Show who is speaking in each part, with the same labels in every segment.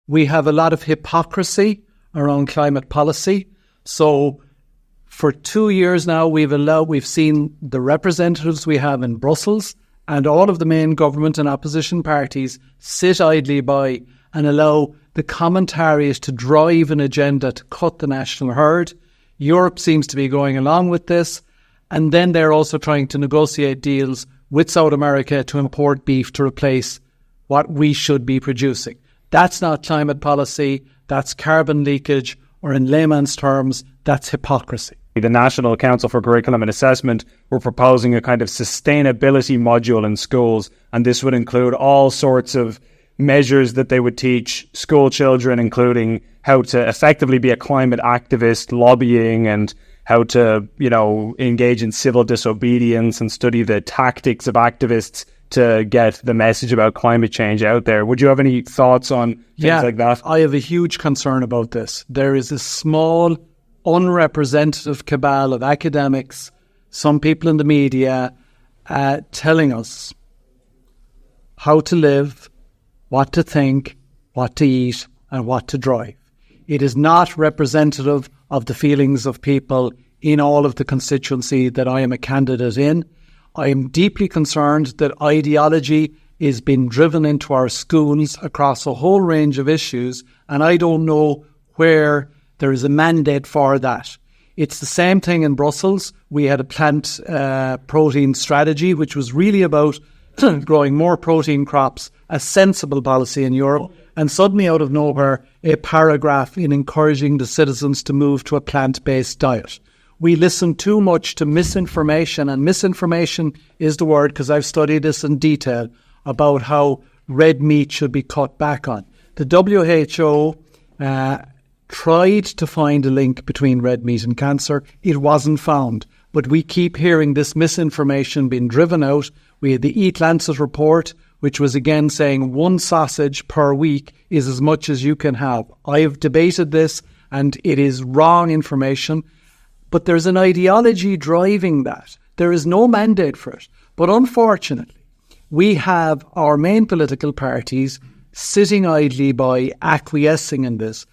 Speaker 1: We have a lot of hypocrisy around climate policy. So for 2 years now, we've seen the representatives we have in Brussels and all of the main government and opposition parties sit idly by and allow the commentariat to drive an agenda to cut the national herd. Europe seems to be going along with this. And then they're also trying to negotiate deals with South America to import beef to replace what we should be producing. That's not climate policy. That's carbon leakage, or in layman's terms, that's hypocrisy.
Speaker 2: The National Council for Curriculum and Assessment were proposing a kind of sustainability module in schools, and this would include all sorts of measures that they would teach school children, including how to effectively be a climate activist, lobbying, and how to, engage in civil disobedience and study the tactics of activists to get the message about climate change out there. Would you have any thoughts on things like that?
Speaker 1: I have a huge concern about this. There is a small, unrepresentative cabal of academics, some people in the media, telling us how to live, what to think, what to eat, and what to drive. It is not representative of the feelings of people in all of the constituency that I am a candidate in. I am deeply concerned that ideology is being driven into our schools across a whole range of issues, and I don't know where there is a mandate for that. It's the same thing in Brussels. We had a plant protein strategy, which was really about growing more protein crops, a sensible policy in Europe, and suddenly out of nowhere, a paragraph in encouraging the citizens to move to a plant-based diet. We listen too much to misinformation, and misinformation is the word because I've studied this in detail about how red meat should be cut back on. The WHO tried to find a link between red meat and cancer. It wasn't found, but we keep hearing this misinformation being driven out. We had the Eat Lancet report, which was again saying 1 sausage per week is as much as you can have. I have debated this, and it is wrong information. But there's an ideology driving that. There is no mandate for it. But unfortunately, we have our main political parties sitting idly by, acquiescing in this.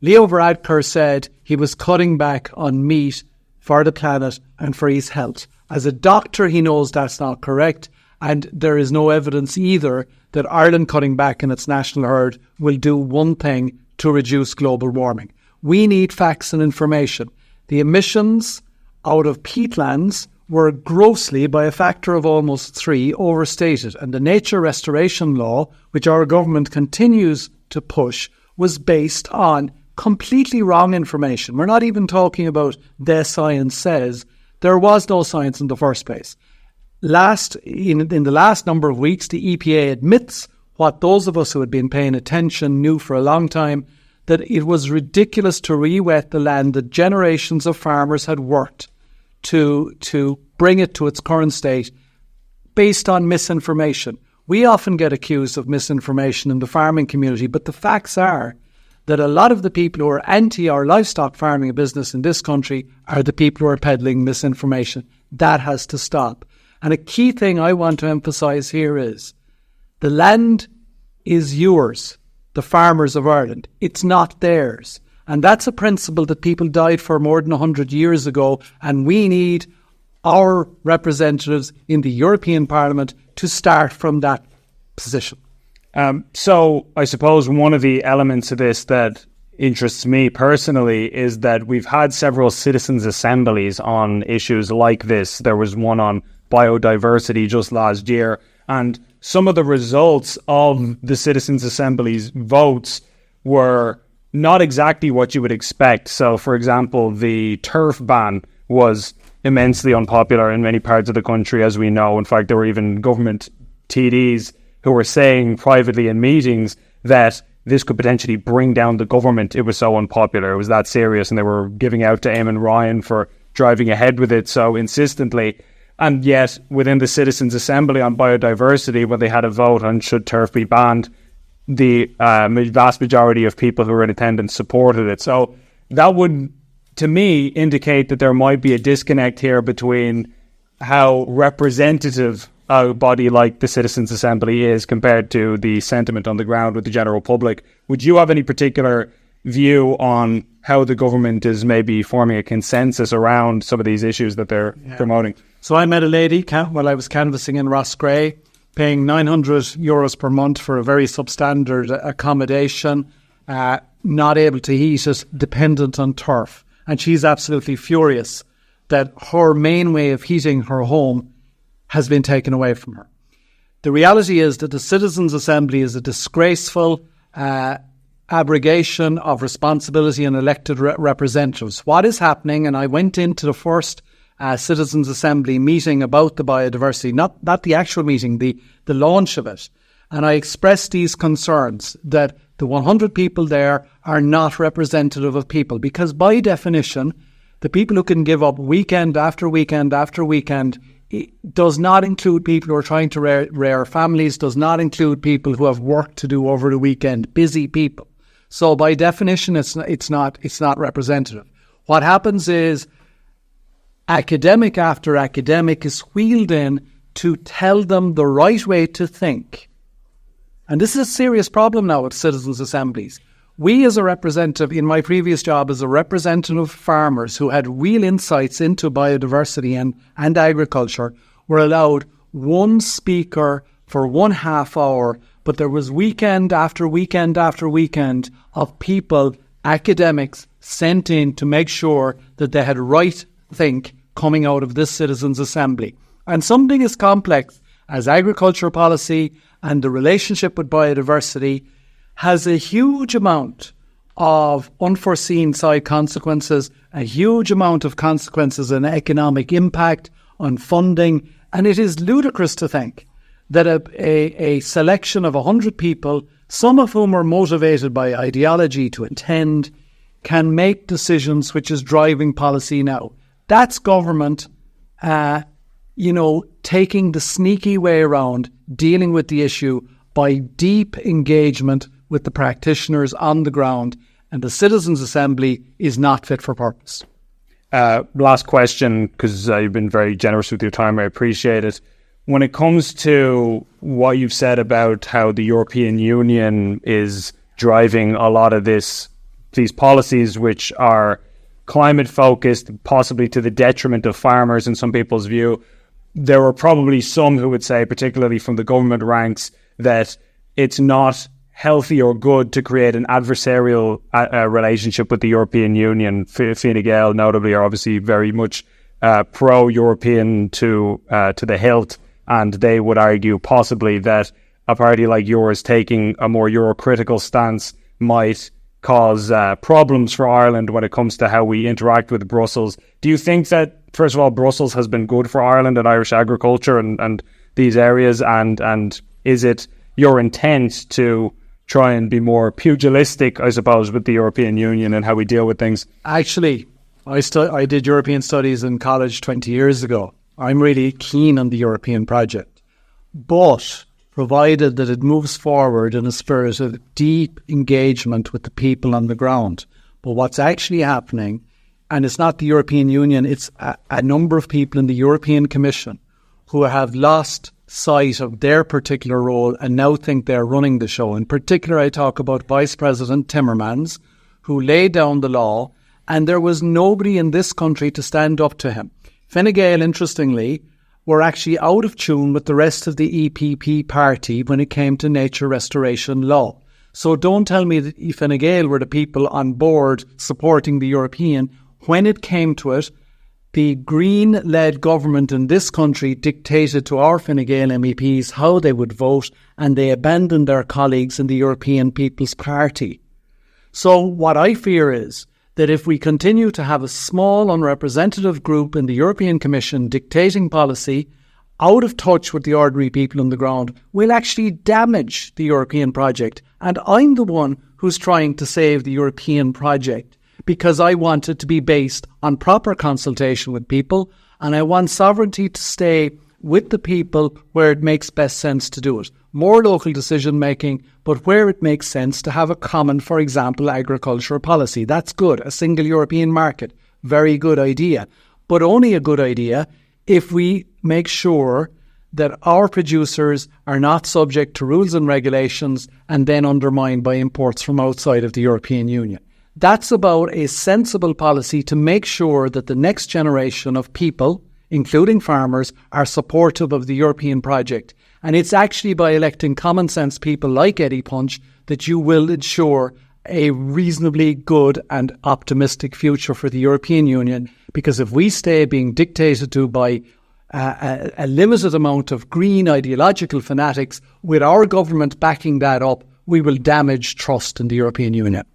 Speaker 1: Leo Varadkar said he was cutting back on meat for the planet and for his health. As a doctor, he knows that's not correct, and there is no evidence either that Ireland cutting back in its national herd will do one thing to reduce global warming. We need facts and information. The emissions out of peatlands were grossly, by a factor of almost 3, overstated. And the nature restoration law, which our government continues to push, was based on completely wrong information. We're not even talking about the science says. There was no science in the first place. In the last number of weeks, the EPA admits what those of us who had been paying attention knew for a long time, that it was ridiculous to re-wet the land that generations of farmers had worked to bring it to its current state based on misinformation. We often get accused of misinformation in the farming community, but the facts are that a lot of the people who are anti our livestock farming business in this country are the people who are peddling misinformation. That has to stop. And a key thing I want to emphasise here is the land is yours, the farmers of Ireland. It's not theirs. And that's a principle that people died for more than 100 years ago. And we need our representatives in the European Parliament to start from that position.
Speaker 2: So I suppose one of the elements of this that interests me personally is that we've had several citizens' assemblies on issues like this. There was one on biodiversity just last year, and some of the results of the Citizens' Assembly's votes were not exactly what you would expect. So, for example, the turf ban was immensely unpopular in many parts of the country, as we know. In fact, there were even government TDs who were saying privately in meetings that this could potentially bring down the government. It was so unpopular. It was that serious, and they were giving out to Eamon Ryan for driving ahead with it so insistently. And yet, within the Citizens' Assembly on biodiversity, when they had a vote on should turf be banned, the vast majority of people who were in attendance supported it. So that would, to me, indicate that there might be a disconnect here between how representative a body like the Citizens' Assembly is compared to the sentiment on the ground with the general public. Would you have any particular view on how the government is maybe forming a consensus around some of these issues that they're promoting?
Speaker 1: So I met a lady while I was canvassing in Roscrea, paying €900 per month for a very substandard accommodation, not able to heat it, dependent on turf. And she's absolutely furious that her main way of heating her home has been taken away from her. The reality is that the Citizens' Assembly is a disgraceful abrogation of responsibility and elected representatives. What is happening, and I went into the first Citizens' Assembly meeting about the biodiversity, not the actual meeting, the launch of it, and I expressed these concerns that the 100 people there are not representative of people, because by definition, the people who can give up weekend after weekend after weekend, it does not include people who are trying to rear families, does not include people who have work to do over the weekend, busy people. So by definition, it's not representative. What happens is academic after academic is wheeled in to tell them the right way to think. And this is a serious problem now with citizens' assemblies. We as a representative, in my previous job as a representative of farmers who had real insights into biodiversity and agriculture, were allowed one speaker for 1.5 hour, but there was weekend after weekend after weekend of people, academics, sent in to make sure that they had right think coming out of this citizens' assembly. And something as complex as agriculture policy and the relationship with biodiversity has a huge amount of unforeseen side consequences, a huge amount of consequences and economic impact on funding. And it is ludicrous to think that a selection of 100 people, some of whom are motivated by ideology to attend, can make decisions which is driving policy now. That's government, taking the sneaky way around, dealing with the issue by deep engagement with the practitioners on the ground, and the Citizens' Assembly is not fit for purpose.
Speaker 2: Last question, because you've been very generous with your time. I appreciate it. When it comes to what you've said about how the European Union is driving a lot of these policies which are climate-focused, possibly to the detriment of farmers in some people's view, there are probably some who would say, particularly from the government ranks, that it's not healthy or good to create an adversarial relationship with the European Union. Fine Gael, notably, are obviously very much pro-European to the hilt, and they would argue possibly that a party like yours taking a more Euro-critical stance might cause problems for Ireland when it comes to how we interact with Brussels. Do you think that, first of all, Brussels has been good for Ireland and Irish agriculture and these areas, and is it your intent to try and be more pugilistic, I suppose, with the European Union and how we deal with things?
Speaker 1: Actually, I did European studies in college 20 years ago. I'm really keen on the European project, but provided that it moves forward in a spirit of deep engagement with the people on the ground. But what's actually happening, and it's not the European Union, it's a number of people in the European Commission who have lost sight of their particular role and now think they're running the show. In particular, I talk about Vice President Timmermans, who laid down the law, and there was nobody in this country to stand up to him. Fine Gael, interestingly, were actually out of tune with the rest of the EPP party when it came to nature restoration law. So don't tell me that Fine Gael were the people on board supporting the European. When it came to it, the Green-led government in this country dictated to our Fine Gael MEPs how they would vote, and they abandoned their colleagues in the European People's Party. So what I fear is that if we continue to have a small, unrepresentative group in the European Commission dictating policy, out of touch with the ordinary people on the ground, we'll actually damage the European project. And I'm the one who's trying to save the European project, because I want it to be based on proper consultation with people, and I want sovereignty to stay with the people where it makes best sense to do it. More local decision making, but where it makes sense to have a common, for example, agricultural policy. That's good. A single European market. Very good idea. But only a good idea if we make sure that our producers are not subject to rules and regulations and then undermined by imports from outside of the European Union. That's about a sensible policy to make sure that the next generation of people, including farmers, are supportive of the European project. And it's actually by electing common sense people like Eddie Punch that you will ensure a reasonably good and optimistic future for the European Union. Because if we stay being dictated to by a limited amount of green ideological fanatics, with our government backing that up, we will damage trust in the European Union.